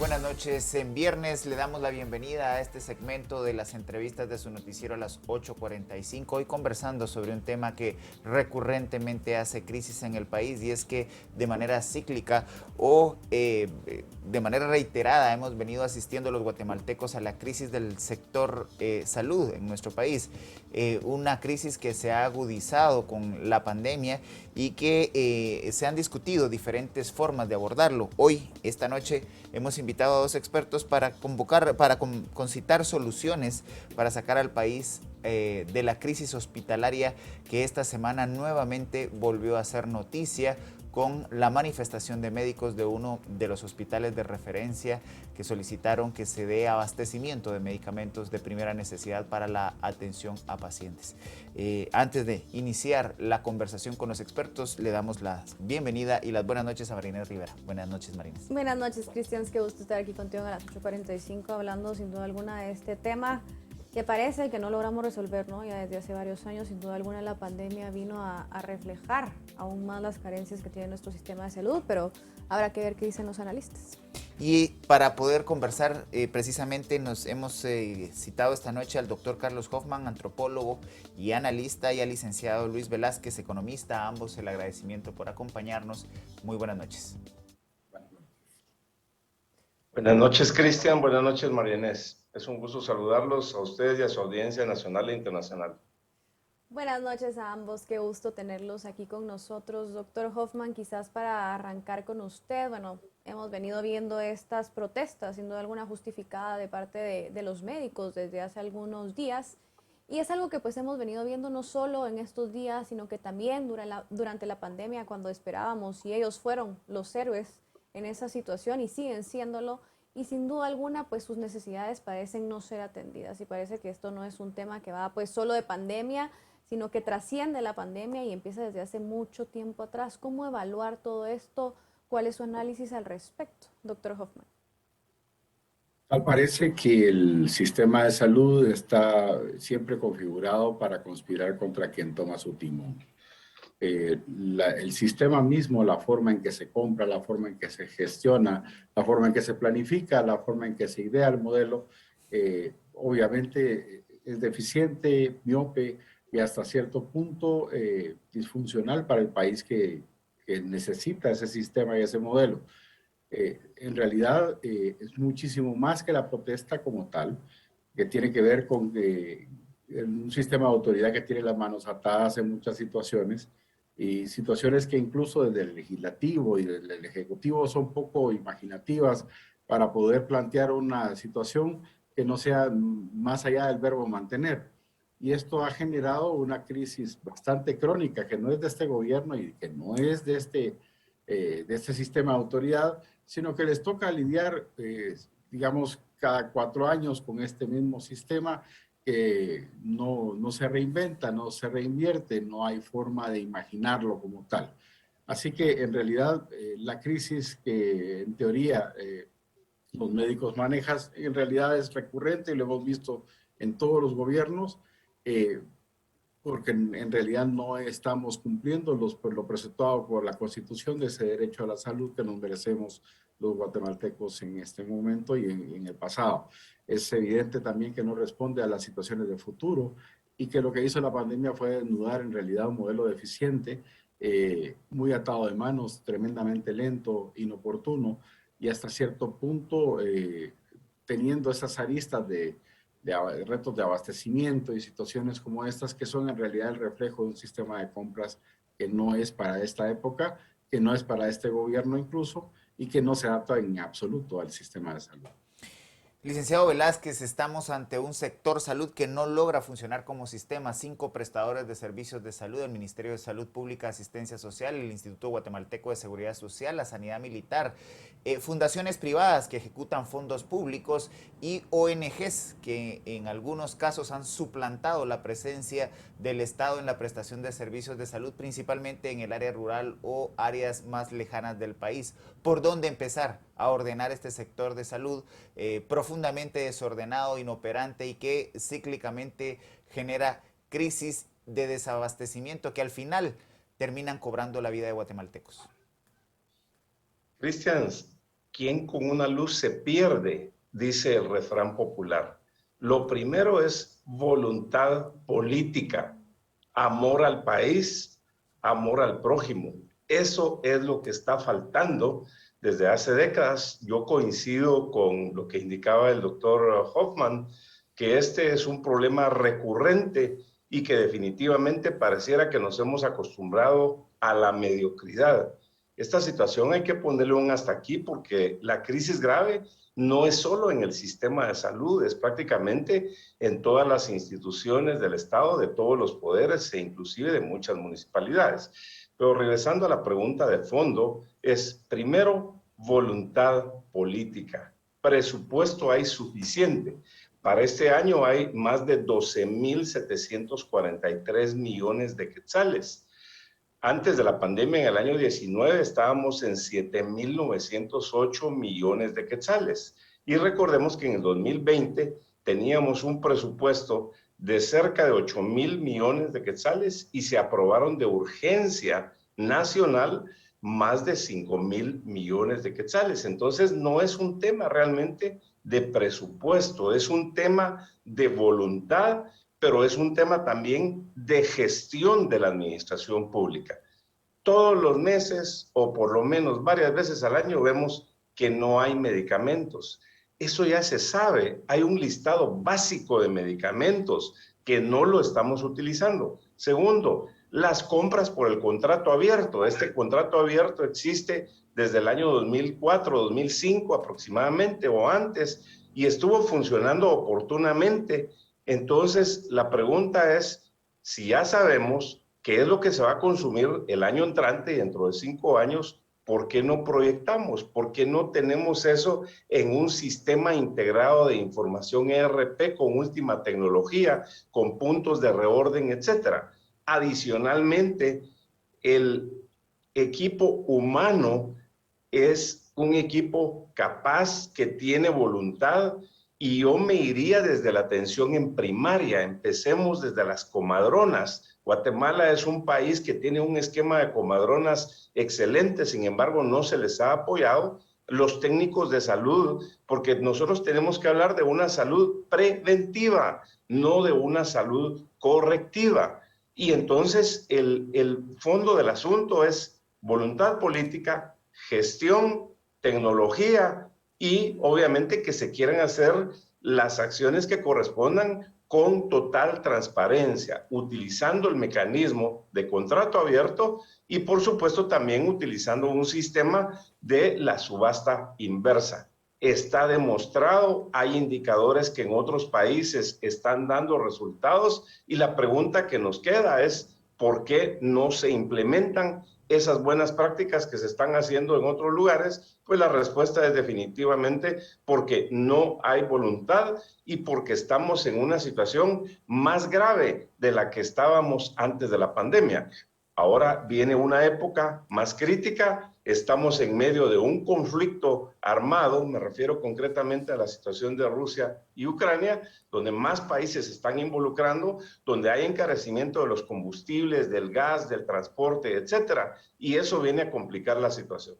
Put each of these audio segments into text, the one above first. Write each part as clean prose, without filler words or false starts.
Buenas noches. En viernes le damos la bienvenida a este segmento de las entrevistas de su noticiero a las 8:45. Hoy conversando sobre un tema que recurrentemente hace crisis en el país, y es que de manera cíclica o de manera reiterada hemos venido asistiendo los guatemaltecos a la crisis del sector salud en nuestro país. Una crisis que se ha agudizado con la pandemia y que se han discutido diferentes formas de abordarlo. Hoy, esta noche, hemos invitado a dos expertos para concitar soluciones para sacar al país de la crisis hospitalaria que esta semana nuevamente volvió a ser noticia con la manifestación de médicos de uno de los hospitales de referencia que solicitaron que se dé abastecimiento de medicamentos de primera necesidad para la atención a pacientes. Antes de iniciar la conversación con los expertos, le damos la bienvenida y las buenas noches a Marinés Rivera. Buenas noches, Marinés. Buenas noches, Cristian. Qué gusto estar aquí contigo a las 8:45 hablando sin duda alguna de este tema que parece que no logramos resolver, ¿no? Ya desde hace varios años, sin duda alguna, la pandemia vino a reflejar aún más las carencias que tiene nuestro sistema de salud, pero habrá que ver qué dicen los analistas. Y para poder conversar, precisamente nos hemos citado esta noche al doctor Carlos Hoffman, antropólogo y analista, y al licenciado Luis Velázquez, economista. A ambos el agradecimiento por acompañarnos. Muy buenas noches. Buenas noches, Cristian. Buenas noches, Marianés. Es un gusto saludarlos a ustedes y a su audiencia nacional e internacional. Buenas noches a ambos, qué gusto tenerlos aquí con nosotros. Doctor Hoffman, quizás para arrancar con usted, bueno, hemos venido viendo estas protestas, sin duda alguna justificada de parte de los médicos desde hace algunos días, y es algo que pues hemos venido viendo no solo en estos días, sino que también durante la pandemia, cuando esperábamos, y ellos fueron los héroes en esa situación y siguen siéndolo, y sin duda alguna pues sus necesidades parecen no ser atendidas, y parece que esto no es un tema que va pues solo de pandemia, sino que trasciende la pandemia y empieza desde hace mucho tiempo atrás. ¿Cómo evaluar todo esto? ¿Cuál es su análisis al respecto, doctor Hoffman? Tal parece que el sistema de salud está siempre configurado para conspirar contra quien toma su timón. El sistema mismo, la forma en que se compra, la forma en que se gestiona, la forma en que se planifica, la forma en que se idea el modelo, obviamente es deficiente, miope y hasta cierto punto disfuncional para el país que necesita ese sistema y ese modelo. En realidad es muchísimo más que la protesta como tal, que tiene que ver con un sistema de autoridad que tiene las manos atadas en muchas situaciones, y situaciones que incluso desde el legislativo y desde el ejecutivo son poco imaginativas para poder plantear una situación que no sea más allá del verbo mantener. Y esto ha generado una crisis bastante crónica, que no es de este gobierno y que no es de este sistema de autoridad, sino que les toca lidiar, digamos, cada 4 años con este mismo sistema que no se reinventa, no se reinvierte, no hay forma de imaginarlo como tal. Así que en realidad la crisis que en teoría los médicos manejan, en realidad es recurrente y lo hemos visto en todos los gobiernos, porque en realidad no estamos cumpliendo lo presentado por la Constitución de ese derecho a la salud que nos merecemos los guatemaltecos en este momento y en el pasado. Es evidente también que no responde a las situaciones de futuro y que lo que hizo la pandemia fue desnudar en realidad un modelo deficiente, muy atado de manos, tremendamente lento, inoportuno y hasta cierto punto teniendo esas aristas de retos de abastecimiento y situaciones como estas que son en realidad el reflejo de un sistema de compras que no es para esta época, que no es para este gobierno incluso, y que no se adapta en absoluto al sistema de salud. Licenciado Velázquez, estamos ante un sector salud que no logra funcionar como sistema. 5 prestadores de servicios de salud, el Ministerio de Salud Pública, Asistencia Social, el Instituto Guatemalteco de Seguridad Social, la Sanidad Militar, fundaciones privadas que ejecutan fondos públicos y ONGs que en algunos casos han suplantado la presencia del Estado en la prestación de servicios de salud, principalmente en el área rural o áreas más lejanas del país. ¿Por dónde empezar a ordenar este sector de salud profundamente desordenado, inoperante y que cíclicamente genera crisis de desabastecimiento que al final terminan cobrando la vida de guatemaltecos? Cristian, quien con una luz se pierde, dice el refrán popular. Lo primero es voluntad política, amor al país, amor al prójimo. Eso es lo que está faltando desde hace décadas. Yo coincido con lo que indicaba el doctor Hoffman, que este es un problema recurrente y que definitivamente pareciera que nos hemos acostumbrado a la mediocridad. Esta situación hay que ponerle un hasta aquí porque la crisis grave no es solo en el sistema de salud, es prácticamente en todas las instituciones del Estado, de todos los poderes e inclusive de muchas municipalidades. Pero regresando a la pregunta de fondo, es primero voluntad política. Presupuesto hay suficiente. Para este año hay más de 12.743 millones de quetzales. Antes de la pandemia, en el año 19, estábamos en 7.908 millones de quetzales. Y recordemos que en el 2020 teníamos un presupuesto de cerca de 8.000 millones de quetzales y se aprobaron de urgencia nacional más de 5.000 millones de quetzales. Entonces, no es un tema realmente de presupuesto, es un tema de voluntad, pero es un tema también de gestión de la administración pública. Todos los meses, o por lo menos varias veces al año, vemos que no hay medicamentos. Eso ya se sabe, hay un listado básico de medicamentos que no lo estamos utilizando. Segundo, las compras por el contrato abierto. Este contrato abierto existe desde el año 2004, 2005 aproximadamente o antes, y estuvo funcionando oportunamente. Entonces, la pregunta es, si ya sabemos qué es lo que se va a consumir el año entrante y dentro de 5 años, ¿por qué no proyectamos? ¿Por qué no tenemos eso en un sistema integrado de información ERP con última tecnología, con puntos de reorden, etcétera? Adicionalmente, el equipo humano es un equipo capaz que tiene voluntad y yo me iría desde la atención en primaria. Empecemos desde las comadronas. Guatemala es un país que tiene un esquema de comadronas excelente, sin embargo no se les ha apoyado. Los técnicos de salud, porque nosotros tenemos que hablar de una salud preventiva, no de una salud correctiva. Y entonces el fondo del asunto es voluntad política, gestión, tecnología y obviamente que se quieran hacer las acciones que correspondan con total transparencia, utilizando el mecanismo de contrato abierto y por supuesto también utilizando un sistema de la subasta inversa. Está demostrado, hay indicadores que en otros países están dando resultados y la pregunta que nos queda es ¿por qué no se implementan esas buenas prácticas que se están haciendo en otros lugares? Pues la respuesta es definitivamente porque no hay voluntad y porque estamos en una situación más grave de la que estábamos antes de la pandemia. Ahora viene una época más crítica, estamos en medio de un conflicto armado, me refiero concretamente a la situación de Rusia y Ucrania, donde más países se están involucrando, donde hay encarecimiento de los combustibles, del gas, del transporte, etcétera, y eso viene a complicar la situación.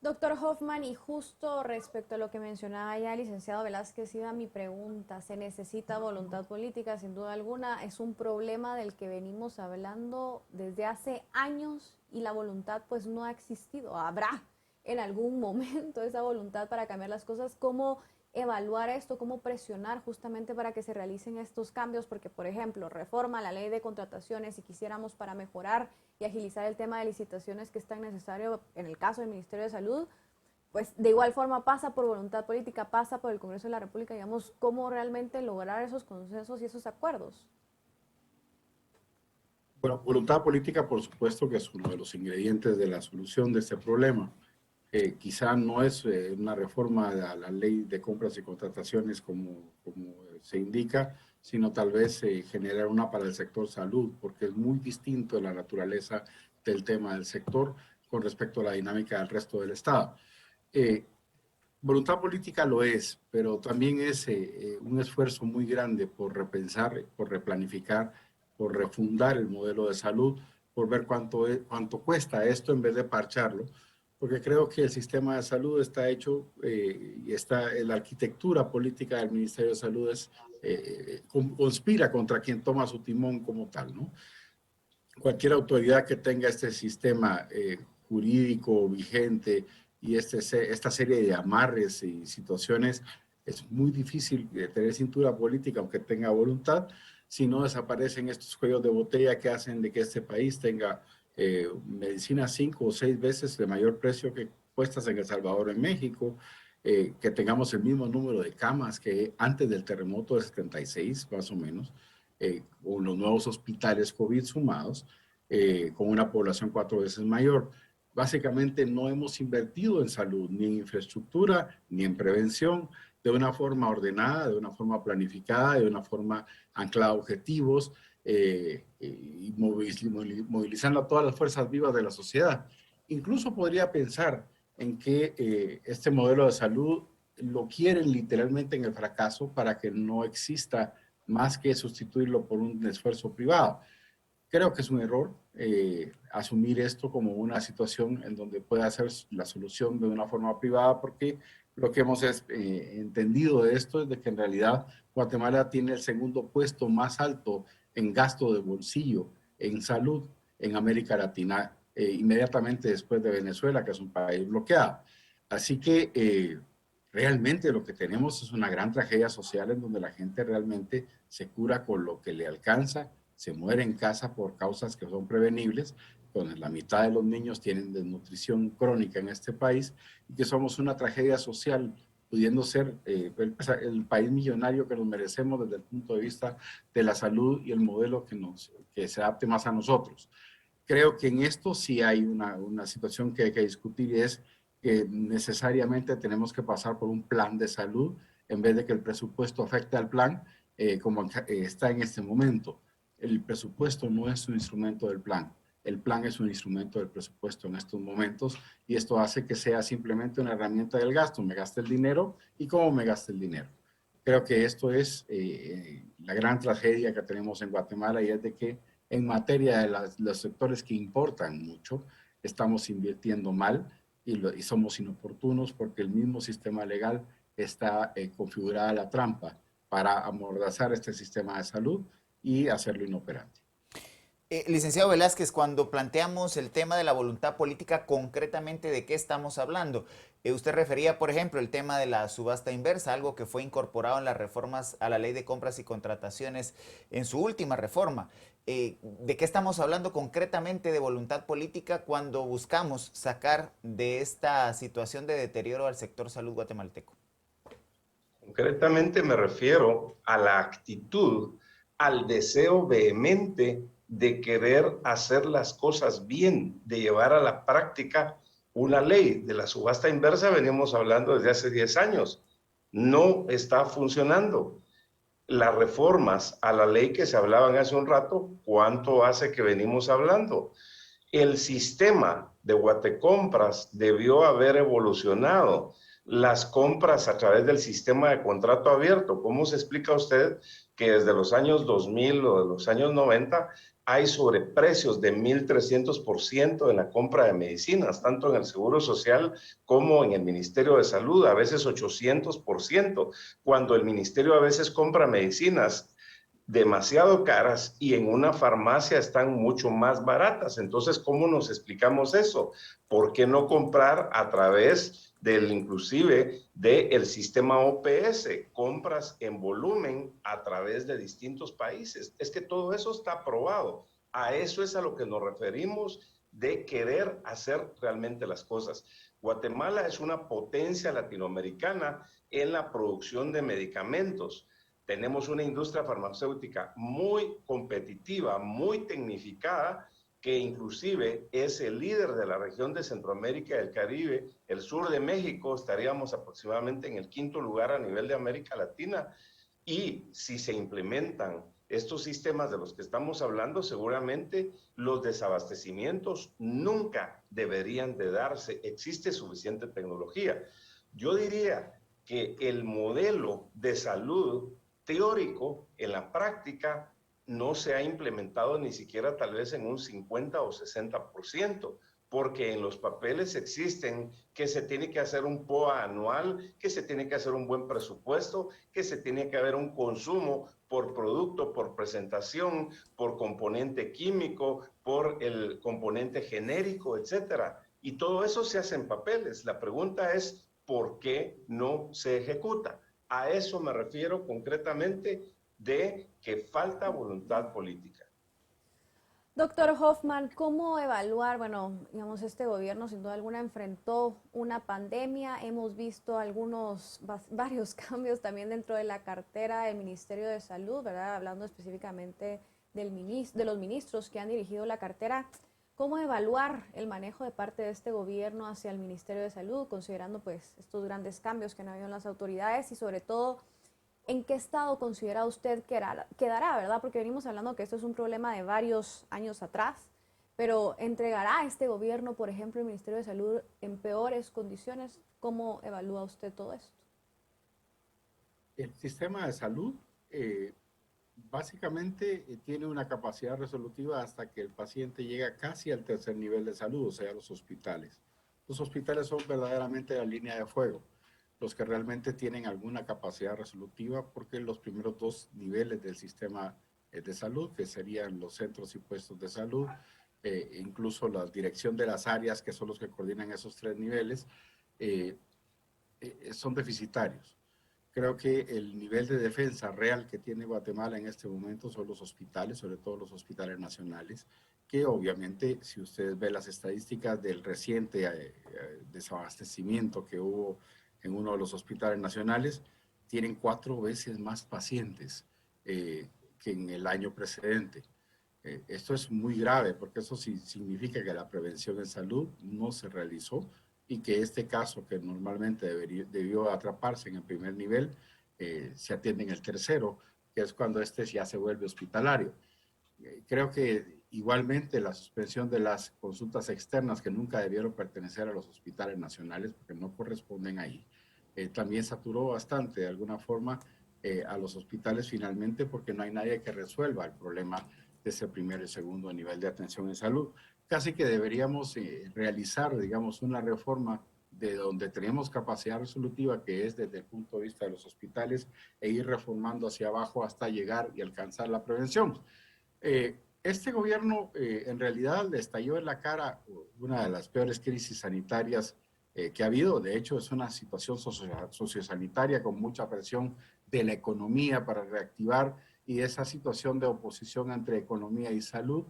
Doctor Hoffman, y justo respecto a lo que mencionaba ya el licenciado Velázquez, iba mi pregunta. ¿Se necesita voluntad política? Sin duda alguna, es un problema del que venimos hablando desde hace años y la voluntad pues no ha existido. Habrá en algún momento esa voluntad para cambiar las cosas. ¿Cómo evaluar esto? ¿Cómo presionar justamente para que se realicen estos cambios? Porque, por ejemplo, reforma la ley de contrataciones, si quisiéramos para mejorar y agilizar el tema de licitaciones que es tan necesario en el caso del Ministerio de Salud, pues de igual forma pasa por voluntad política, pasa por el Congreso de la República, digamos, cómo realmente lograr esos consensos y esos acuerdos. Bueno, voluntad política, por supuesto, que es uno de los ingredientes de la solución de este problema. Quizá no es una reforma a la ley de compras y contrataciones como se indica, sino tal vez generar una para el sector salud, porque es muy distinto la naturaleza del tema del sector con respecto a la dinámica del resto del Estado. Voluntad política lo es, pero también es un esfuerzo muy grande por repensar, por replanificar, por refundar el modelo de salud, por ver cuánto cuesta esto en vez de parcharlo, porque creo que el sistema de salud está hecho y está la arquitectura política del Ministerio de Salud conspira contra quien toma su timón como tal, ¿no? Cualquier autoridad que tenga este sistema jurídico vigente y esta serie de amarres y situaciones, es muy difícil tener cintura política, aunque tenga voluntad, si no desaparecen estos cuellos de botella que hacen de que este país tenga medicina 5 o 6 veces de mayor precio que puestas en El Salvador o en México, que tengamos el mismo número de camas que antes del terremoto de 76, más o menos, con los nuevos hospitales COVID sumados, con una población 4 veces mayor. Básicamente no hemos invertido en salud, ni en infraestructura, ni en prevención, de una forma ordenada, de una forma planificada, de una forma anclada a objetivos y movilizando a todas las fuerzas vivas de la sociedad. Incluso podría pensar en que este modelo de salud lo quieren literalmente en el fracaso para que no exista más que sustituirlo por un esfuerzo privado. Creo que es un error asumir esto como una situación en donde pueda ser la solución de una forma privada, porque lo que hemos entendido de esto es de que en realidad Guatemala tiene el segundo puesto más alto en gasto de bolsillo en salud en América Latina, inmediatamente después de Venezuela, que es un país bloqueado. Así que realmente lo que tenemos es una gran tragedia social en donde la gente realmente se cura con lo que le alcanza, se muere en casa por causas que son prevenibles, donde la mitad de los niños tienen desnutrición crónica en este país y que somos una tragedia social, pudiendo ser el país millonario que nos merecemos desde el punto de vista de la salud y el modelo que se adapte más a nosotros. Creo que en esto sí hay una situación que hay que discutir y es que necesariamente tenemos que pasar por un plan de salud en vez de que el presupuesto afecte al plan como está en este momento. El presupuesto no es un instrumento del plan. El plan es un instrumento del presupuesto en estos momentos y esto hace que sea simplemente una herramienta del gasto. Me gaste el dinero y cómo me gaste el dinero. Creo que esto es la gran tragedia que tenemos en Guatemala y es de que en materia de los sectores que importan mucho, estamos invirtiendo mal y somos inoportunos porque el mismo sistema legal está configurada la trampa para amordazar este sistema de salud y hacerlo inoperante. Licenciado Velázquez, cuando planteamos el tema de la voluntad política, concretamente, ¿de qué estamos hablando? Usted refería, por ejemplo, el tema de la subasta inversa, algo que fue incorporado en las reformas a la Ley de Compras y Contrataciones en su última reforma. ¿De qué estamos hablando concretamente de voluntad política cuando buscamos sacar de esta situación de deterioro al sector salud guatemalteco? Concretamente me refiero a la actitud, al deseo vehemente de querer hacer las cosas bien, de llevar a la práctica una ley. De la subasta inversa venimos hablando desde hace 10 años. No está funcionando. Las reformas a la ley que se hablaban hace un rato, ¿cuánto hace que venimos hablando? El sistema de Guatecompras debió haber evolucionado. Las compras a través del sistema de contrato abierto, ¿cómo se explica usted que desde los años 2000 o de los años 90 hay sobreprecios de 1.300% en la compra de medicinas, tanto en el Seguro Social como en el Ministerio de Salud, a veces 800%, cuando el Ministerio a veces compra medicinas demasiado caras y en una farmacia están mucho más baratas? Entonces, ¿cómo nos explicamos eso? ¿Por qué no comprar a través inclusive del sistema OPS, compras en volumen a través de distintos países? Es que todo eso está aprobado. A eso es a lo que nos referimos de querer hacer realmente las cosas. Guatemala es una potencia latinoamericana en la producción de medicamentos. Tenemos una industria farmacéutica muy competitiva, muy tecnificada, que inclusive es el líder de la región de Centroamérica y el Caribe. El sur de México estaríamos aproximadamente en el 5º lugar a nivel de América Latina. Y si se implementan estos sistemas de los que estamos hablando, seguramente los desabastecimientos nunca deberían de darse. Existe suficiente tecnología. Yo diría que el modelo de salud teórico en la práctica no se ha implementado ni siquiera tal vez en un 50 o 60%. porque en los papeles existen que se tiene que hacer un POA anual, que se tiene que hacer un buen presupuesto, que se tiene que haber un consumo por producto, por presentación, por componente químico, por el componente genérico, etcétera. Y todo eso se hace en papeles. La pregunta es, ¿por qué no se ejecuta? A eso me refiero concretamente de que falta voluntad política. Doctor Hoffman, ¿cómo evaluar? Bueno, digamos, este gobierno sin duda alguna enfrentó una pandemia, hemos visto varios cambios también dentro de la cartera del Ministerio de Salud, ¿verdad? Hablando específicamente de los ministros que han dirigido la cartera. ¿Cómo evaluar el manejo de parte de este gobierno hacia el Ministerio de Salud, considerando pues estos grandes cambios que han habido en las autoridades y sobre todo ¿en qué estado considera usted que quedará, verdad? Porque venimos hablando que esto es un problema de varios años atrás, pero ¿entregará este gobierno, por ejemplo, el Ministerio de Salud en peores condiciones? ¿Cómo evalúa usted todo esto? El sistema de salud básicamente tiene una capacidad resolutiva hasta que el paciente llega casi al tercer nivel de salud, o sea, los hospitales. Los hospitales son verdaderamente la línea de fuego, los que realmente tienen alguna capacidad resolutiva, porque los primeros dos niveles del sistema de salud, que serían los centros y puestos de salud, incluso la dirección de las áreas, que son los que coordinan esos tres niveles, eh, son deficitarios. Creo que el nivel de defensa real que tiene Guatemala en este momento son los hospitales, sobre todo los hospitales nacionales, que obviamente, si ustedes ven las estadísticas del reciente desabastecimiento que hubo en uno de los hospitales nacionales, tienen 4 veces más pacientes que en el año precedente. Esto es muy grave porque eso sí significa que la prevención en salud no se realizó y que este caso que normalmente debió atraparse en el primer nivel se atiende en el tercero, que es cuando este ya se vuelve hospitalario. Creo que igualmente la suspensión de las consultas externas que nunca debieron pertenecer a los hospitales nacionales porque no corresponden ahí, también saturó bastante de alguna forma a los hospitales finalmente porque no hay nadie que resuelva el problema de ese primer y segundo nivel de atención en salud. Casi que deberíamos realizar, digamos, una reforma de donde tenemos capacidad resolutiva, que es desde el punto de vista de los hospitales, e ir reformando hacia abajo hasta llegar y alcanzar la prevención. Este gobierno en realidad le estalló en la cara una de las peores crisis sanitarias que ha habido. De hecho, es una situación sociosanitaria con mucha presión de la economía para reactivar, y esa situación de oposición entre economía y salud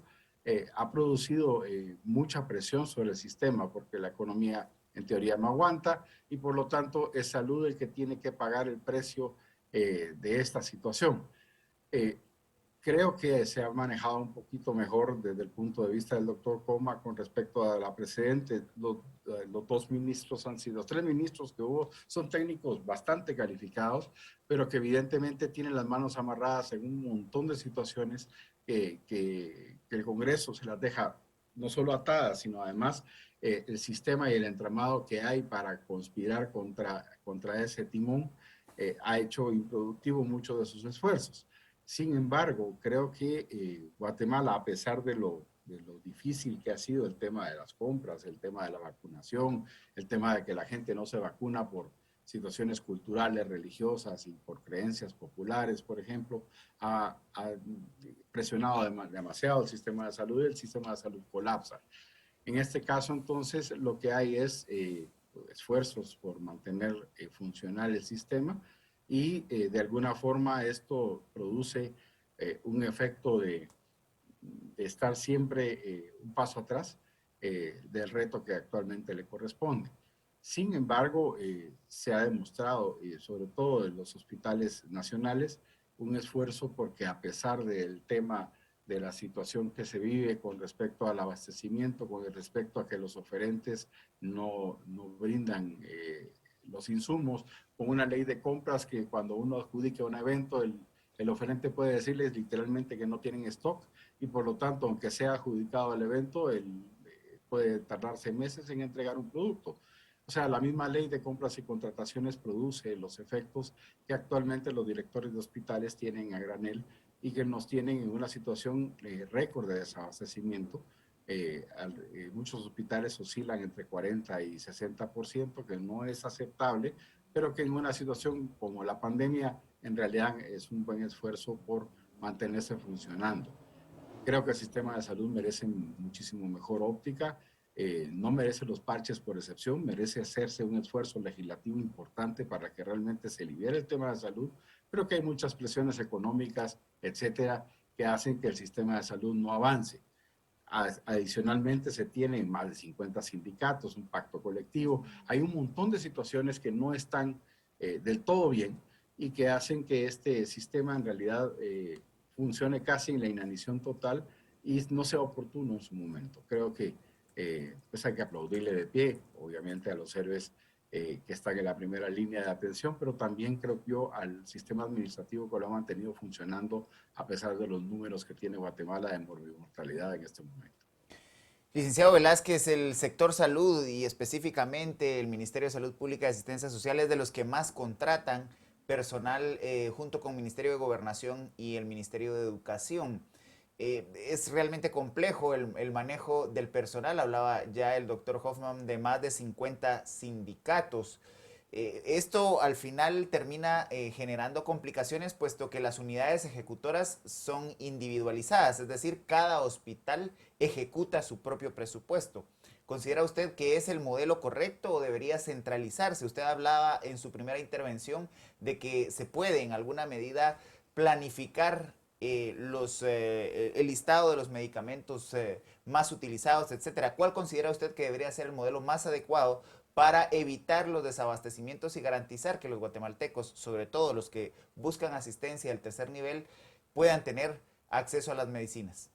ha producido mucha presión sobre el sistema porque la economía en teoría no aguanta y por lo tanto es salud el que tiene que pagar el precio de esta situación. Eh, Creo que se ha manejado un poquito mejor desde el punto de vista del doctor Coma con respecto a la precedente. Los dos ministros han sido, los tres ministros que hubo son técnicos bastante calificados, pero que evidentemente tienen las manos amarradas en un montón de situaciones que el Congreso se las deja no solo atadas, sino además el sistema y el entramado que hay para conspirar contra ese timón ha hecho improductivo muchos de sus esfuerzos. Sin embargo, creo que Guatemala, a pesar de lo difícil que ha sido el tema de las compras, el tema de la vacunación, el tema de que la gente no se vacuna por situaciones culturales, religiosas y por creencias populares, por ejemplo, ha presionado demasiado el sistema de salud y el sistema de salud colapsa. En este caso, entonces, lo que hay es esfuerzos por mantener funcional el sistema y de alguna forma esto produce un efecto de estar siempre un paso atrás del reto que actualmente le corresponde. Sin embargo, se ha demostrado, sobre todo en los hospitales nacionales, un esfuerzo porque a pesar del tema de la situación que se vive con respecto al abastecimiento, con respecto a que los oferentes no brindan los insumos, con una ley de compras que cuando uno adjudica un evento, el oferente puede decirles literalmente que no tienen stock y por lo tanto, aunque sea adjudicado el evento, puede tardarse meses en entregar un producto. O sea, la misma ley de compras y contrataciones produce los efectos que actualmente los directores de hospitales tienen a granel y que nos tienen en una situación récord de desabastecimiento. Muchos hospitales oscilan entre 40 y 60%, que no es aceptable, pero que en una situación como la pandemia, en realidad es un buen esfuerzo por mantenerse funcionando. Creo que el sistema de salud merece muchísimo mejor óptica, no merece los parches por excepción, merece hacerse un esfuerzo legislativo importante para que realmente se libere el tema de salud, pero que hay muchas presiones económicas, etcétera, que hacen que el sistema de salud no avance. Adicionalmente, se tienen más de 50 sindicatos, un pacto colectivo, hay un montón de situaciones que no están del todo bien y que hacen que este sistema en realidad funcione casi en la inanición total y no sea oportuno en su momento. Creo que pues hay que aplaudirle de pie, obviamente, a los héroes que están en la primera línea de atención, pero también creo yo al sistema administrativo que lo ha mantenido funcionando a pesar de los números que tiene Guatemala de mortalidad en este momento. Licenciado Velázquez, el sector salud y específicamente el Ministerio de Salud Pública y Asistencia Social es de los que más contratan personal junto con el Ministerio de Gobernación y el Ministerio de Educación. Es realmente complejo el manejo del personal. Hablaba ya el doctor Hoffman de más de 50 sindicatos. Esto al final termina generando complicaciones puesto que las unidades ejecutoras son individualizadas, es decir, cada hospital ejecuta su propio presupuesto. ¿Considera usted que es el modelo correcto o debería centralizarse? Usted hablaba en su primera intervención de que se puede en alguna medida planificar el listado de los medicamentos más utilizados, etcétera. ¿Cuál considera usted que debería ser el modelo más adecuado para evitar los desabastecimientos y garantizar que los guatemaltecos, sobre todo los que buscan asistencia del tercer nivel, puedan tener acceso a las medicinas?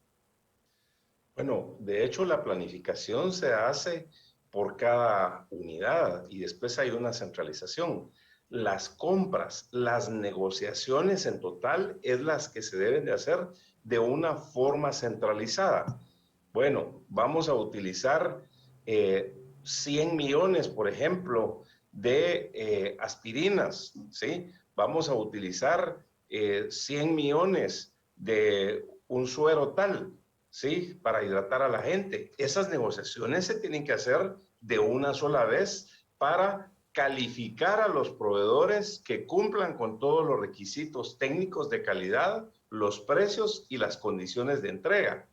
Bueno, de hecho la planificación se hace por cada unidad y después hay una centralización. Las compras, las negociaciones en total es las que se deben de hacer de una forma centralizada. Bueno, vamos a utilizar 100 millones, por ejemplo, de aspirinas, ¿sí? Vamos a utilizar 100 millones de un suero tal, ¿sí? Para hidratar a la gente. Esas negociaciones se tienen que hacer de una sola vez para calificar a los proveedores que cumplan con todos los requisitos técnicos de calidad, los precios y las condiciones de entrega.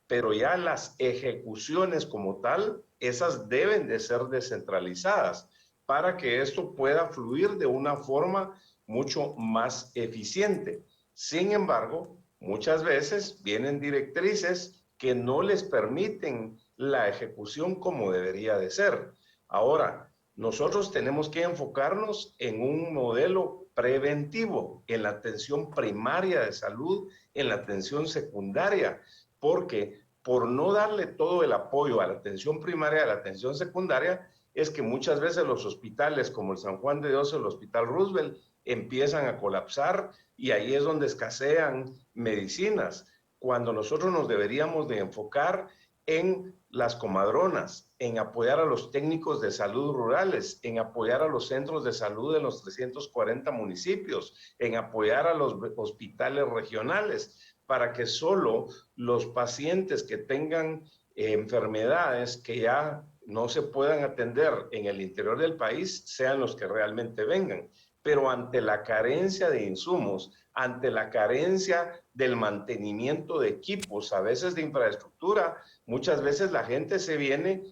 Pero ya las ejecuciones como tal, esas deben de ser descentralizadas para que esto pueda fluir de una forma mucho más eficiente. Sin embargo, muchas veces vienen directrices que no les permiten la ejecución como debería de ser. Ahora, nosotros tenemos que enfocarnos en un modelo preventivo, en la atención primaria de salud, en la atención secundaria, porque por no darle todo el apoyo a la atención primaria, a la atención secundaria, es que muchas veces los hospitales como el San Juan de Dios o el Hospital Roosevelt empiezan a colapsar y ahí es donde escasean medicinas, cuando nosotros nos deberíamos de enfocar en las comadronas, en apoyar a los técnicos de salud rurales, en apoyar a los centros de salud de los 340 municipios, en apoyar a los hospitales regionales, para que solo los pacientes que tengan enfermedades que ya no se puedan atender en el interior del país sean los que realmente vengan. Pero ante la carencia de insumos, ante la carencia del mantenimiento de equipos, a veces de infraestructura, muchas veces la gente se viene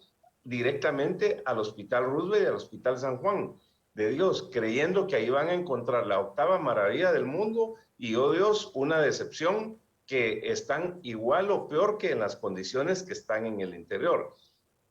directamente al Hospital Roosevelt y al Hospital San Juan de Dios, creyendo que ahí van a encontrar la octava maravilla del mundo y, oh Dios, una decepción, que están igual o peor que en las condiciones que están en el interior.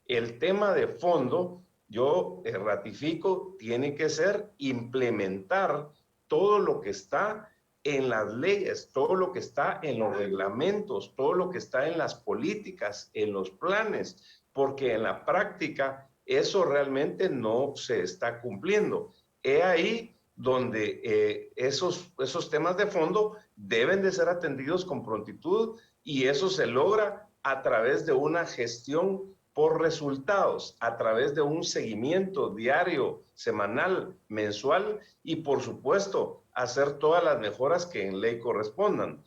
El tema de fondo, yo ratifico, tiene que ser implementar todo lo que está en las leyes, todo lo que está en los reglamentos, todo lo que está en las políticas, en los planes, porque en la práctica eso realmente no se está cumpliendo. He ahí donde esos temas de fondo deben de ser atendidos con prontitud y eso se logra a través de una gestión por resultados, a través de un seguimiento diario, semanal, mensual y por supuesto hacer todas las mejoras que en ley correspondan.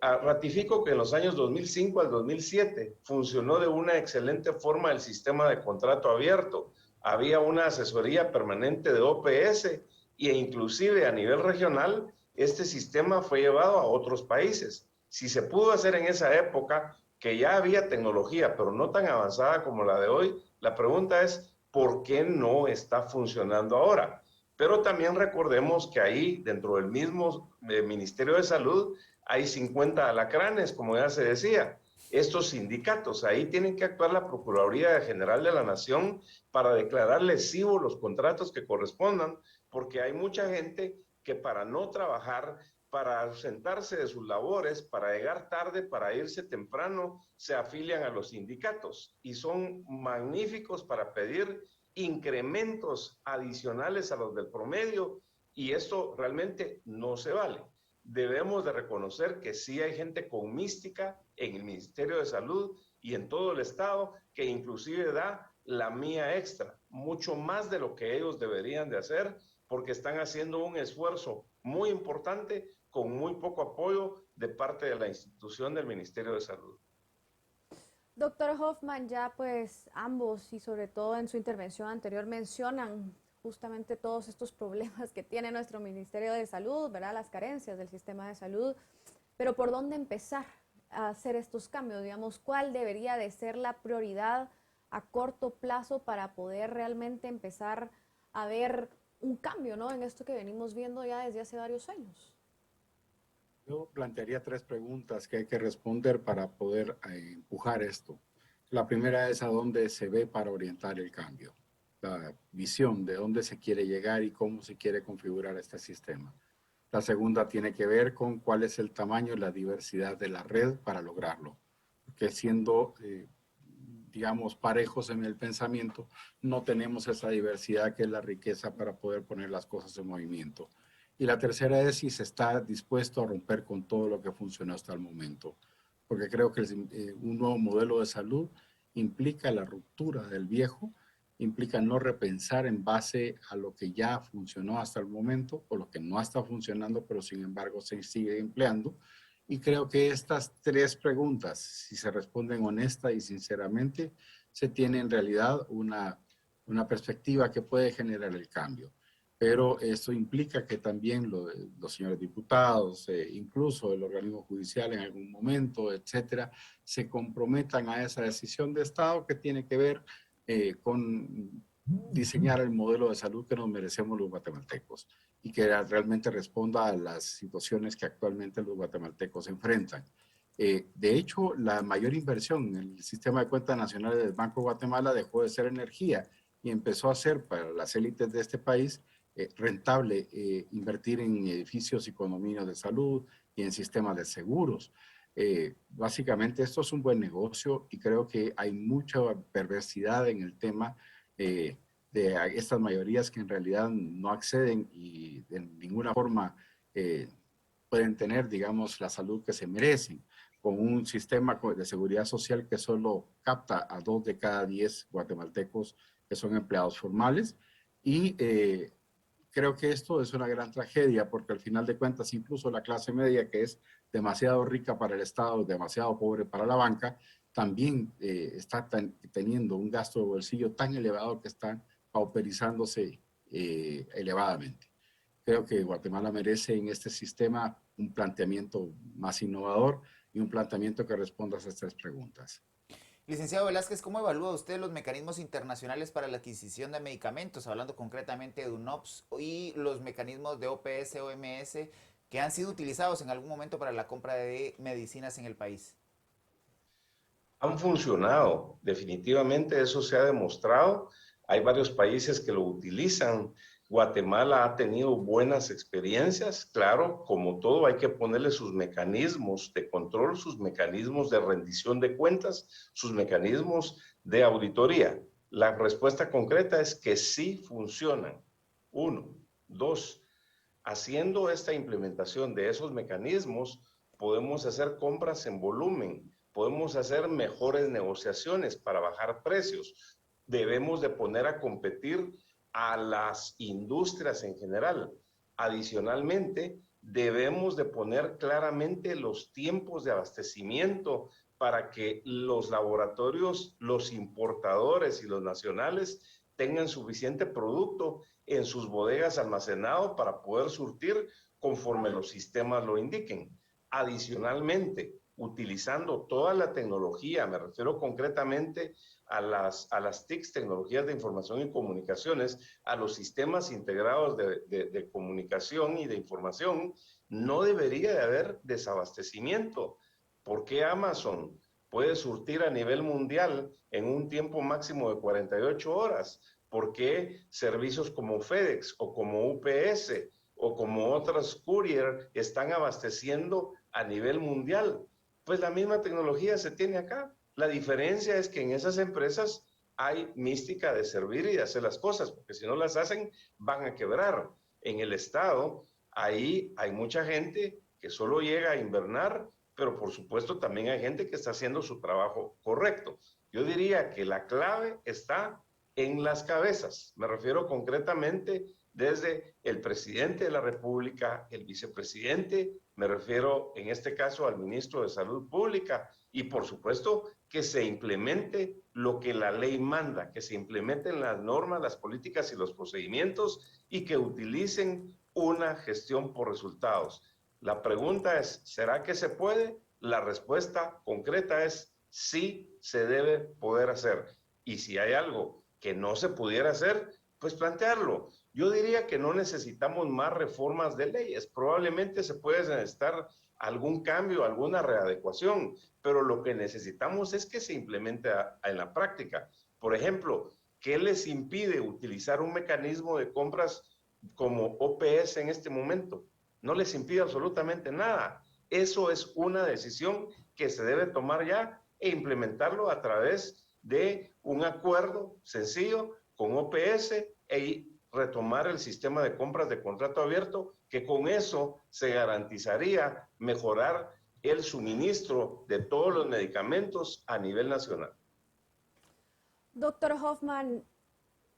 Ratifico que en los años 2005 al 2007 funcionó de una excelente forma el sistema de contrato abierto. Había una asesoría permanente de OPS e inclusive a nivel regional este sistema fue llevado a otros países. Si se pudo hacer en esa época, que ya había tecnología, pero no tan avanzada como la de hoy, la pregunta es, ¿por qué no está funcionando ahora? Pero también recordemos que ahí, dentro del mismo Ministerio de Salud, hay 50 alacranes, como ya se decía. Estos sindicatos, ahí tienen que actuar la Procuraduría General de la Nación para declarar lesivos los contratos que correspondan, porque hay mucha gente que para no trabajar, para ausentarse de sus labores, para llegar tarde, para irse temprano, se afilian a los sindicatos y son magníficos para pedir incrementos adicionales a los del promedio y esto realmente no se vale. Debemos de reconocer que sí hay gente con mística en el Ministerio de Salud y en todo el Estado que inclusive da la mía extra, mucho más de lo que ellos deberían de hacer porque están haciendo un esfuerzo muy importante con muy poco apoyo de parte de la institución del Ministerio de Salud. Doctor Hoffman, ya pues ambos y sobre todo en su intervención anterior mencionan justamente todos estos problemas que tiene nuestro Ministerio de Salud, ¿verdad? Las carencias del sistema de salud, pero ¿por dónde empezar a hacer estos cambios? Digamos, ¿cuál debería de ser la prioridad a corto plazo para poder realmente empezar a ver un cambio, ¿no? En esto que venimos viendo ya desde hace varios años. Yo plantearía tres preguntas que hay que responder para poder empujar esto. La primera es a dónde se ve para orientar el cambio, la visión de dónde se quiere llegar y cómo se quiere configurar este sistema. La segunda tiene que ver con cuál es el tamaño y la diversidad de la red para lograrlo, porque siendo, digamos, parejos en el pensamiento, no tenemos esa diversidad que es la riqueza para poder poner las cosas en movimiento. Y la tercera es si se está dispuesto a romper con todo lo que funcionó hasta el momento, porque creo que un nuevo modelo de salud implica la ruptura del viejo, implica no repensar en base a lo que ya funcionó hasta el momento o lo que no está funcionando, pero sin embargo se sigue empleando. Y creo que estas tres preguntas, si se responden honesta y sinceramente, se tiene en realidad una perspectiva que puede generar el cambio. Pero eso implica que también los señores diputados, incluso el organismo judicial en algún momento, etcétera, se comprometan a esa decisión de Estado que tiene que ver con diseñar el modelo de salud que nos merecemos los guatemaltecos y que realmente responda a las situaciones que actualmente los guatemaltecos enfrentan. De hecho, la mayor inversión en el sistema de cuentas nacionales del Banco de Guatemala dejó de ser energía y empezó a ser para las élites de este país rentable invertir en edificios y condominios de salud y en sistemas de seguros. Básicamente esto es un buen negocio y creo que hay mucha perversidad en el tema de estas mayorías que en realidad no acceden y de ninguna forma pueden tener, digamos, la salud que se merecen, con un sistema de seguridad social que solo capta a 2 de cada 10 guatemaltecos que son empleados formales y creo que esto es una gran tragedia porque al final de cuentas incluso la clase media que es demasiado rica para el Estado, demasiado pobre para la banca, también está teniendo un gasto de bolsillo tan elevado que está pauperizándose elevadamente. Creo que Guatemala merece en este sistema un planteamiento más innovador y un planteamiento que responda a esas tres preguntas. Licenciado Velázquez, ¿cómo evalúa usted los mecanismos internacionales para la adquisición de medicamentos, hablando concretamente de UNOPS y los mecanismos de OPS, OMS, que han sido utilizados en algún momento para la compra de medicinas en el país? Han funcionado, definitivamente eso se ha demostrado. Hay varios países que lo utilizan. Guatemala ha tenido buenas experiencias, claro, como todo hay que ponerle sus mecanismos de control, sus mecanismos de rendición de cuentas, sus mecanismos de auditoría. La respuesta concreta es que sí funcionan. Uno. Dos, haciendo esta implementación de esos mecanismos, podemos hacer compras en volumen, podemos hacer mejores negociaciones para bajar precios. Debemos de poner a competir a las industrias en general. Adicionalmente, debemos de poner claramente los tiempos de abastecimiento para que los laboratorios, los importadores y los nacionales tengan suficiente producto en sus bodegas almacenado para poder surtir conforme los sistemas lo indiquen. Adicionalmente, utilizando toda la tecnología, me refiero concretamente a las TICs, tecnologías de información y comunicaciones, a los sistemas integrados de comunicación y de información, no debería de haber desabastecimiento. ¿Por qué Amazon puede surtir a nivel mundial en un tiempo máximo de 48 horas? ¿Por qué servicios como FedEx o como UPS o como otras courier están abasteciendo a nivel mundial? Pues la misma tecnología se tiene acá. La diferencia es que en esas empresas hay mística de servir y de hacer las cosas, porque si no las hacen van a quebrar. En el Estado, ahí hay mucha gente que solo llega a invernar, pero por supuesto también hay gente que está haciendo su trabajo correcto. Yo diría que la clave está en las cabezas. Me refiero concretamente desde el presidente de la República, el vicepresidente, me refiero en este caso al ministro de Salud Pública y por supuesto que se implemente lo que la ley manda, que se implementen las normas, las políticas y los procedimientos y que utilicen una gestión por resultados. La pregunta es, ¿será que se puede? La respuesta concreta es sí se debe poder hacer. Y si hay algo que no se pudiera hacer, pues plantearlo. Yo diría que no necesitamos más reformas de leyes. Probablemente se puede necesitar algún cambio, alguna readecuación, pero lo que necesitamos es que se implemente en la práctica. Por ejemplo, ¿qué les impide utilizar un mecanismo de compras como OPS en este momento? No les impide absolutamente nada. Eso es una decisión que se debe tomar ya e implementarlo a través de un acuerdo sencillo con OPS e retomar el sistema de compras de contrato abierto, que con eso se garantizaría mejorar el suministro de todos los medicamentos a nivel nacional. Doctor Hoffman,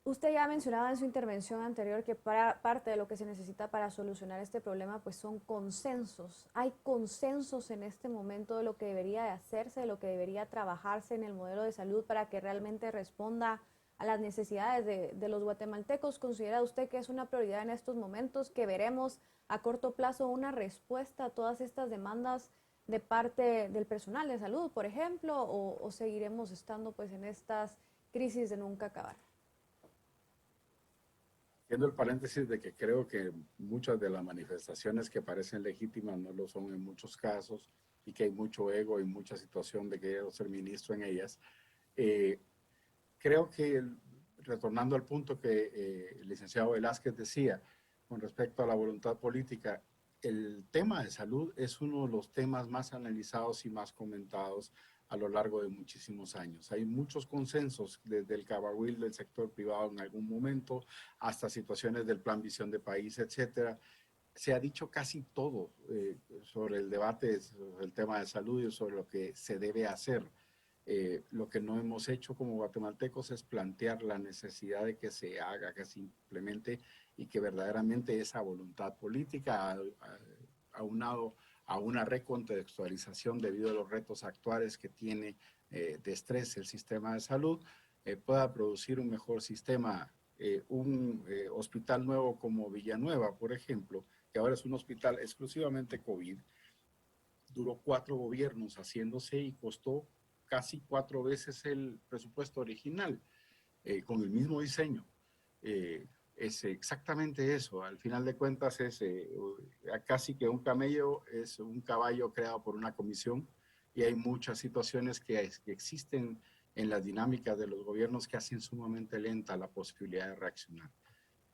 usted ya mencionaba en su intervención anterior que parte de lo que se necesita para solucionar este problema pues son consensos. ¿Hay consensos en este momento de lo que debería de hacerse, de lo que debería trabajarse en el modelo de salud para que realmente responda a las necesidades de los guatemaltecos? ¿Considera usted que es una prioridad en estos momentos, que veremos a corto plazo una respuesta a todas estas demandas de parte del personal de salud, por ejemplo, o seguiremos estando pues en estas crisis de nunca acabar? Haciendo el paréntesis de que creo que muchas de las manifestaciones que parecen legítimas no lo son en muchos casos y que hay mucho ego y mucha situación de querer ser ministro en ellas. Creo que, retornando al punto que el licenciado Velázquez decía con respecto a la voluntad política, el tema de salud es uno de los temas más analizados y más comentados a lo largo de muchísimos años. Hay muchos consensos, desde el cabahuil del sector privado en algún momento hasta situaciones del Plan Visión de País, etcétera. Se ha dicho casi todo sobre el debate, sobre el tema de salud y sobre lo que se debe hacer. Lo que no hemos hecho como guatemaltecos es plantear la necesidad de que se haga, que se implemente y que verdaderamente esa voluntad política, aunado a una recontextualización debido a los retos actuales que tiene de estrés el sistema de salud, pueda producir un mejor sistema. Un hospital nuevo como Villanueva, por ejemplo, que ahora es un hospital exclusivamente COVID, duró 4 gobiernos haciéndose y costó casi 4 veces el presupuesto original, con el mismo diseño. Es exactamente eso. Al final de cuentas es casi que un camello es un caballo creado por una comisión y hay muchas situaciones que existen en las dinámicas de los gobiernos que hacen sumamente lenta la posibilidad de reaccionar.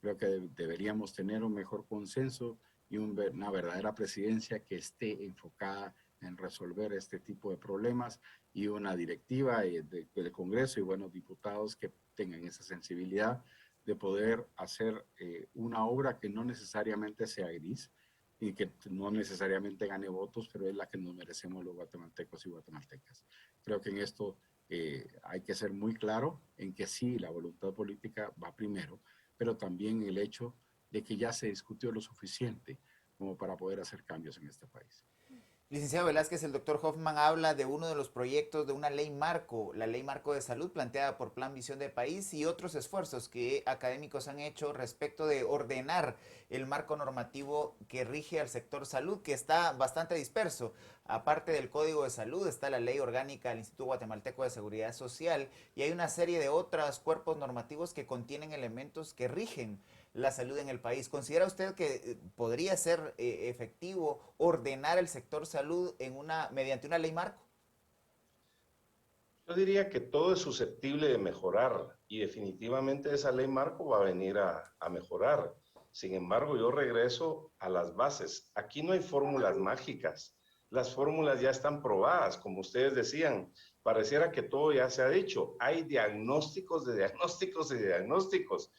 Creo que deberíamos tener un mejor consenso y una verdadera presidencia que esté enfocada en resolver este tipo de problemas y una directiva del Congreso y buenos diputados que tengan esa sensibilidad de poder hacer una obra que no necesariamente sea gris y que no necesariamente gane votos, pero es la que nos merecemos los guatemaltecos y guatemaltecas. Creo que en esto hay que ser muy claro en que sí, la voluntad política va primero, pero también el hecho de que ya se discutió lo suficiente. como para poder hacer cambios en este país. Licenciado Velázquez, el doctor Hoffman habla de uno de los proyectos de una ley marco, la ley marco de salud planteada por Plan Visión de País y otros esfuerzos que académicos han hecho respecto de ordenar el marco normativo que rige al sector salud, que está bastante disperso. Aparte del Código de Salud está la Ley Orgánica del Instituto Guatemalteco de Seguridad Social y hay una serie de otros cuerpos normativos que contienen elementos que rigen la salud en el país. ¿Considera usted que podría ser efectivo ordenar el sector salud mediante una ley marco? Yo diría que todo es susceptible de mejorar y definitivamente esa ley marco va a venir a mejorar. Sin embargo, yo regreso a las bases. Aquí no hay fórmulas mágicas. Las fórmulas ya están probadas, como ustedes decían. Pareciera que todo ya se ha dicho. Hay diagnósticos de diagnósticos y diagnósticos.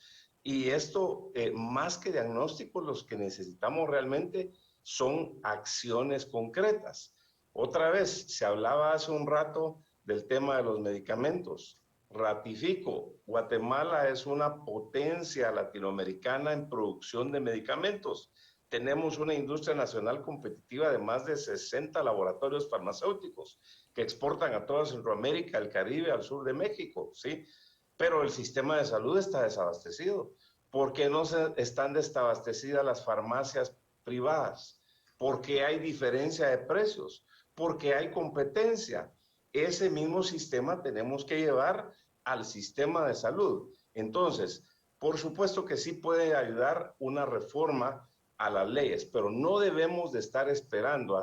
Y esto, más que diagnósticos, los que necesitamos realmente son acciones concretas. Otra vez, se hablaba hace un rato del tema de los medicamentos. Ratifico, Guatemala es una potencia latinoamericana en producción de medicamentos. Tenemos una industria nacional competitiva de más de 60 laboratorios farmacéuticos que exportan a toda Centroamérica, el Caribe, al sur de México, ¿sí? Pero el sistema de salud está desabastecido. ¿Por qué no están desabastecidas las farmacias privadas? Porque hay diferencia de precios, porque hay competencia. Ese mismo sistema tenemos que llevar al sistema de salud. Entonces, por supuesto que sí puede ayudar una reforma a las leyes, pero no debemos de estar esperando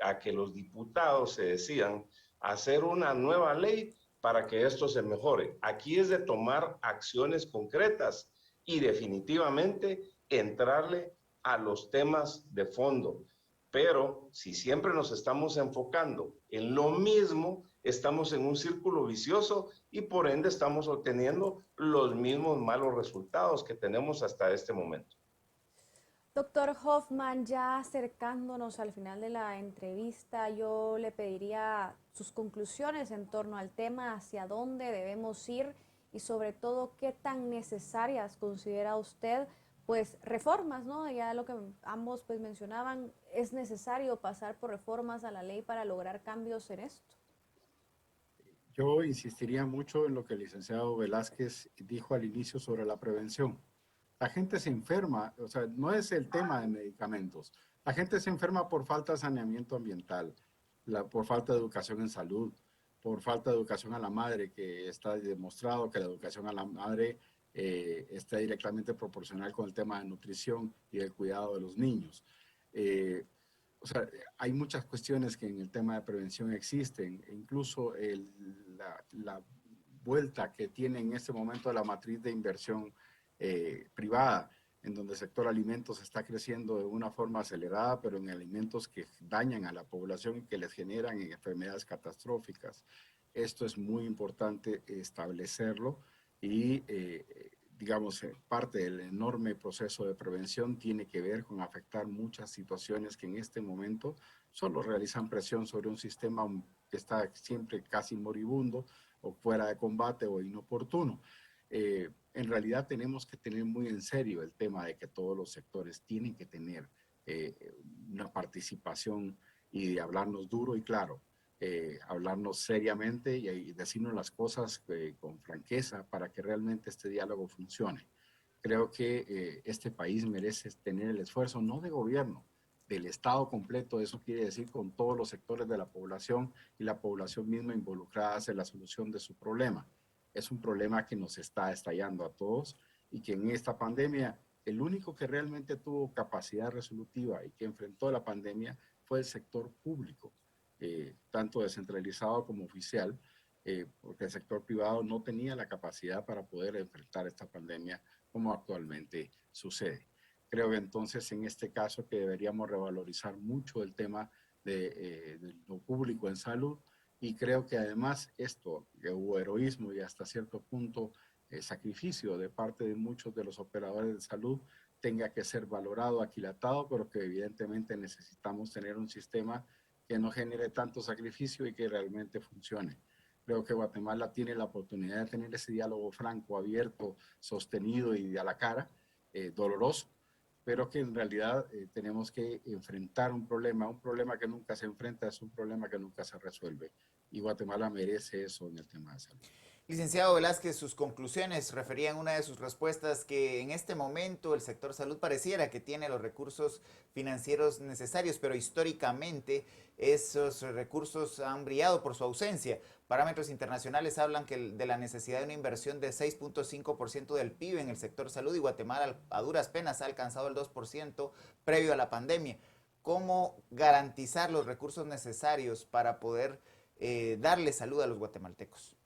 a que los diputados se decidan hacer una nueva ley para que esto se mejore. Aquí es de tomar acciones concretas y definitivamente entrarle a los temas de fondo. Pero si siempre nos estamos enfocando en lo mismo, estamos en un círculo vicioso y por ende estamos obteniendo los mismos malos resultados que tenemos hasta este momento. Doctor Hoffman, ya acercándonos al final de la entrevista, yo le pediría sus conclusiones en torno al tema, hacia dónde debemos ir y sobre todo qué tan necesarias considera usted, pues reformas, ¿no? Ya lo que ambos pues mencionaban, es necesario pasar por reformas a la ley para lograr cambios en esto. Yo insistiría mucho en lo que el licenciado Velázquez dijo al inicio sobre la prevención. La gente se enferma, o sea, no es el tema de medicamentos. La gente se enferma por falta de saneamiento ambiental, por falta de educación en salud, por falta de educación a la madre, que está demostrado que la educación a la madre está directamente proporcional con el tema de nutrición y del cuidado de los niños. Eh, o sea, hay muchas cuestiones que en el tema de prevención existen, e incluso la vuelta que tiene en este momento la matriz de inversión privada, en donde el sector alimentos está creciendo de una forma acelerada, pero en alimentos que dañan a la población y que les generan enfermedades catastróficas. Esto es muy importante establecerlo y, digamos, parte del enorme proceso de prevención tiene que ver con afectar muchas situaciones que en este momento solo realizan presión sobre un sistema que está siempre casi moribundo o fuera de combate o inoportuno. En realidad tenemos que tener muy en serio el tema de que todos los sectores tienen que tener una participación y de hablarnos duro y claro, hablarnos seriamente y decirnos las cosas con franqueza para que realmente este diálogo funcione. Creo que este país merece tener el esfuerzo no de gobierno, del Estado completo, eso quiere decir con todos los sectores de la población y la población misma involucrada en la solución de su problema. Es un problema que nos está estallando a todos y que en esta pandemia el único que realmente tuvo capacidad resolutiva y que enfrentó la pandemia fue el sector público, tanto descentralizado como oficial, porque el sector privado no tenía la capacidad para poder enfrentar esta pandemia como actualmente sucede. Creo que entonces en este caso que deberíamos revalorizar mucho el tema de lo público en salud y creo que además esto, que hubo heroísmo y hasta cierto punto sacrificio de parte de muchos de los operadores de salud, tenga que ser valorado, aquilatado, pero que evidentemente necesitamos tener un sistema que no genere tanto sacrificio y que realmente funcione. Creo que Guatemala tiene la oportunidad de tener ese diálogo franco, abierto, sostenido y de a la cara, doloroso, pero que en realidad tenemos que enfrentar un problema que nunca se enfrenta, es un problema que nunca se resuelve. Y Guatemala merece eso en el tema de salud. Licenciado Velázquez, sus conclusiones referían en una de sus respuestas que en este momento el sector salud pareciera que tiene los recursos financieros necesarios, pero históricamente esos recursos han brillado por su ausencia. Parámetros internacionales hablan de la necesidad de una inversión de 6.5% del PIB en el sector salud y Guatemala a duras penas ha alcanzado el 2% previo a la pandemia. ¿Cómo garantizar los recursos necesarios para poder darle salud a los guatemaltecos?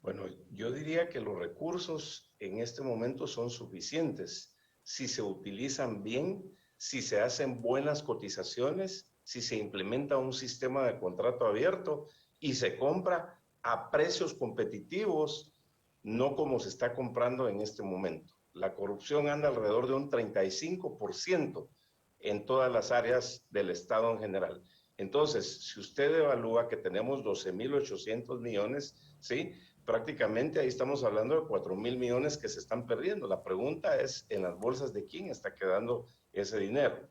Bueno, yo diría que los recursos en este momento son suficientes si se utilizan bien, si se hacen buenas cotizaciones, si se implementa un sistema de contrato abierto y se compra a precios competitivos, no como se está comprando en este momento. La corrupción anda alrededor de un 35% en todas las áreas del Estado en general. Entonces, si usted evalúa que tenemos 12.800 millones, ¿sí? Prácticamente ahí estamos hablando de 4.000 millones que se están perdiendo. La pregunta es, ¿en las bolsas de quién está quedando ese dinero?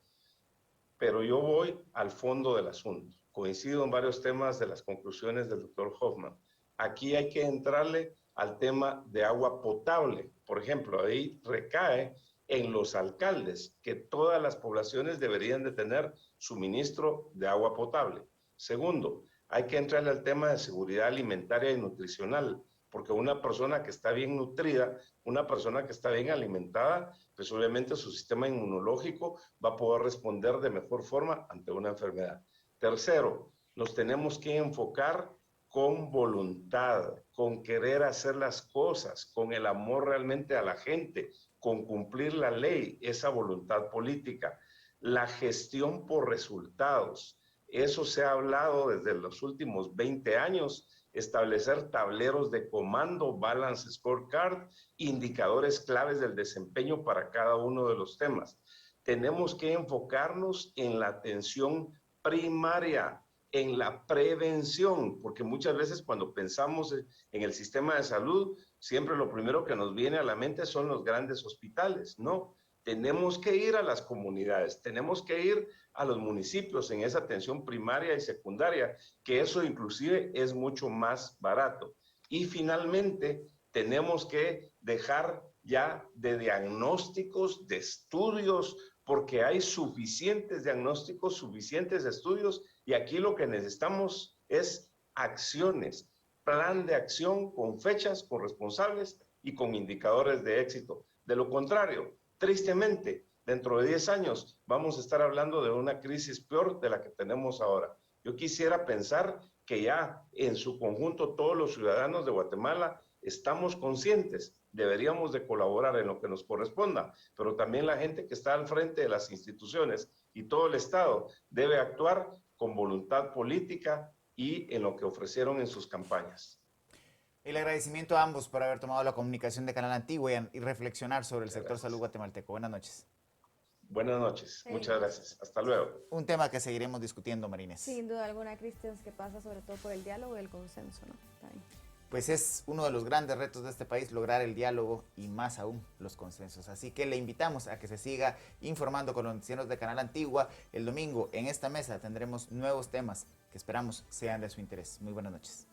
Pero yo voy al fondo del asunto. Coincido en varios temas de las conclusiones del doctor Hoffman. Aquí hay que entrarle al tema de agua potable. Por ejemplo, ahí recae en los alcaldes que todas las poblaciones deberían de tener suministro de agua potable. Segundo, hay que entrarle al tema de seguridad alimentaria y nutricional, porque una persona que está bien nutrida, una persona que está bien alimentada, pues obviamente su sistema inmunológico va a poder responder de mejor forma ante una enfermedad. Tercero, nos tenemos que enfocar con voluntad, con querer hacer las cosas, con el amor realmente a la gente, con cumplir la ley, esa voluntad política. La gestión por resultados. Eso se ha hablado desde los últimos 20 años, establecer tableros de comando, balance scorecard, indicadores claves del desempeño para cada uno de los temas. Tenemos que enfocarnos en la atención primaria, en la prevención, porque muchas veces cuando pensamos en el sistema de salud, siempre lo primero que nos viene a la mente son los grandes hospitales, ¿no? Tenemos que ir a las comunidades, tenemos que ir a los municipios en esa atención primaria y secundaria, que eso inclusive es mucho más barato. Y finalmente, tenemos que dejar ya de diagnósticos, de estudios, porque hay suficientes diagnósticos, suficientes estudios, y aquí lo que necesitamos es acciones, plan de acción con fechas, con responsables y con indicadores de éxito. De lo contrario, tristemente, dentro de 10 años vamos a estar hablando de una crisis peor de la que tenemos ahora. Yo quisiera pensar que ya en su conjunto todos los ciudadanos de Guatemala estamos conscientes, deberíamos de colaborar en lo que nos corresponda, pero también la gente que está al frente de las instituciones y todo el Estado debe actuar con voluntad política y en lo que ofrecieron en sus campañas. El agradecimiento a ambos por haber tomado la comunicación de Canal Antigua y reflexionar sobre el sector salud guatemalteco. Buenas noches. Buenas noches, muchas gracias. Hasta luego. Un tema que seguiremos discutiendo, Marínez. Sin duda alguna, Cristian, que pasa sobre todo por el diálogo y el consenso, ¿no? También. Pues es uno de los grandes retos de este país, lograr el diálogo y más aún los consensos. Así que le invitamos a que se siga informando con los noticieros de Canal Antigua. El domingo en esta mesa tendremos nuevos temas que esperamos sean de su interés. Muy buenas noches.